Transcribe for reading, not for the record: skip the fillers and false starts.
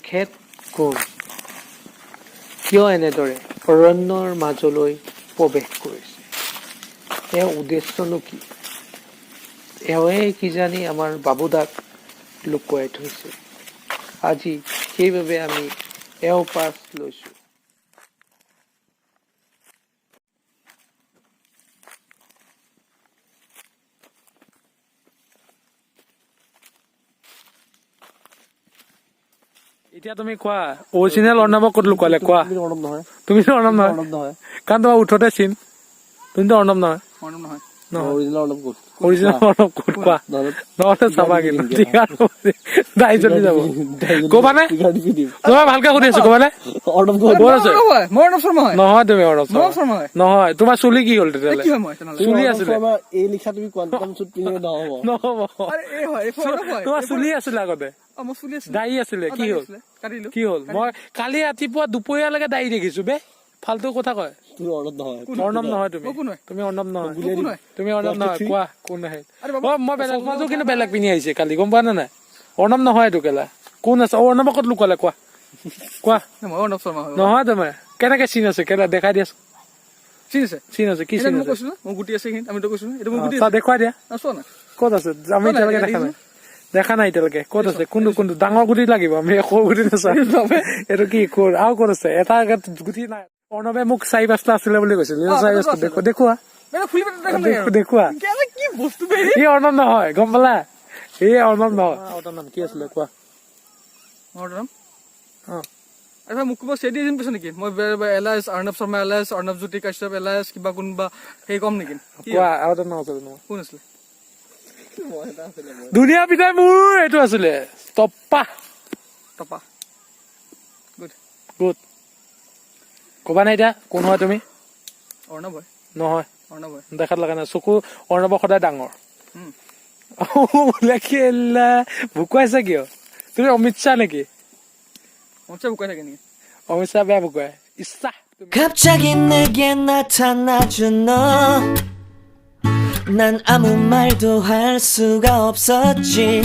তেখেত কোন? কিয় এনেদৰে অৰণ্যৰ মাজলৈ প্ৰৱেশ কৰিছে? তেওঁৰ উদ্দেশ্যনো কি? এওঁৱে কিজানি আমাৰ বাবুদাক লুকুৱাই থৈছে। আজি সেইবাবে আমি এওঁ পাছ লৈছো। এতিয়া তুমি কোৱা, অৰিজিনেল অৰ্ণৱক ক'ত লুকুৱালে কোৱা? অৰ্ণৱ নহয়, তুমি অৰ্ণৱ নহয়, অৰ্ণৱ নহয়, কাৰণ তোমাৰ উঠতে চিন। তুমিতো অৰ্ণৱ নহয়। অৰ্ণৱ নহয়। নহয় অৰিজিনেল অৰ্ণৱ ক'ত? অৰিজিনেল অৰ্ণৱ ক'ত কোৱা? নহ'লে চাবা কিন্তু দাই জ্বলি যাব। ক'বানে? নহয় ভালকে সুধি আছো, ক'বানে? অৰ্ণৱ ক'ত? ক'ত আছে? মই অৰ্ণৱ শৰ্মা হয়। নহয় তুমি অৰ্ণৱ মই অৰ্ণৱ শৰ্মা হয়। নহয়, তোমাৰ চুলি কি হ'ল তেতিয়াহ'লে? কি হয় মই তেনেহ'লে? চুলি অৰ্ণৱ আছিলে। শৰ্মা এই লিখা তুমি কোৱান্টাম চুট পিন্ধিলে নহ'ব। নহ'ব। আৰে এই হয়, এই অৰ্ণৱ হয়। তোমাৰ চুলি আছিলে আগতে, মই চুলি আছিলে। দাড়ি আছিলে, কি হ'ল? কাটিলো। কি হ'ল? মই কালি ৰাতিপুৱা দুপৰীয়ালৈকে দাড়ি দেখিছো বে। ফাল্টু কথা কয়। তুমি অৰ্ণৱ নহয়। অৰ্ণৱ নহয় তুমি। মই কোন হয়? তুমি অৰ্ণৱ নহয়। মই কোন হয়? তুমি অৰ্ণৱ নহয়, কোৱা কোন আহে? আৰে বাবা, মই বেলেগ মাজো কিন্তু বেলেগ পিন্ধি আহিছে কালি, গম পোৱা নে নাই? অৰ্ণৱ নহয় এইটো কেলা। কোন আছে? অৰ্ণৱক ক'ত লুকুৱালে কোৱা? কোৱা। মই অৰ্ণৱ শৰ্মা হয়। নহয় তোমাৰ কেনেকে চিন আছে কেলা দেখাই দিয়াচোন। চিন আছে? চিন আছে, কি চিন মই আছে? কৈছিলো মোৰ গুটি আছে এইখিনিত, আমিতো কৈছিলো এইটো মোৰ গুটি চা আছে। দেখুৱাই দিয়া, চোৱা না। ক'ত আছে? আমি এতিয়ালৈকে দেখা নাই। দেখা নাই এতিয়ালৈকে। ক'ত আছে? কোনটো ডাঙৰ গুটি লাগিব? আমি সৰু গুটি নাচাওঁ। এইটো কি ক'ত আৰু ক'ত আছে? এটা গুটি নাই। অৰ্ণৱে মোক 4-5টা আছিলে বুলি কৈছিল। দেখুওৱা, খুলি দেখুওৱা। কি বস্তু বে? ই অৰ্ণৱ নহয়, গম পালা? এই অৰ্ণৱ নহয়। অৰ্ণৱ নাম কি আছিলে কোৱা? অৰ্ণৱ? অ আচ্ছা মোক কিবা চেদি দিন পিছে নেকি? মই এলাইছ অৰ্ণৱ শৰ্মা এলাইছ অৰ্ণৱ জ্যোতি কাশ্যপ এলাইছ কিবা কোনোবা সেই কম নেকি? কোৱা আৰু এটা নাম আছিলে নহয়। কোন আছিলে? ধুনীয়া পিতাই মোৰ এইটো আছিলে টপ্পা। টপা। গুড। গুড। ক'বা নাই এতিয়া কোন হয় তুমি? অৰ্ণৱ হয়। নহয়, অৰ্ণৱ হয়। দেখাত লগা নাই। চকু অৰ্ণৱ সদায় ডাঙৰ। ভুকুৱাইছা কিয়? তুমি অমিত শ্বাহ নেকি? অমিত শ্বাহ ভুকাই থাকে নেকি? অমিত শ্বাহ বেয়া ভুকুৱাই। ইচ্ছা 갑자기 내게 나타나준 너 난 아무 말도 할 수가 없었지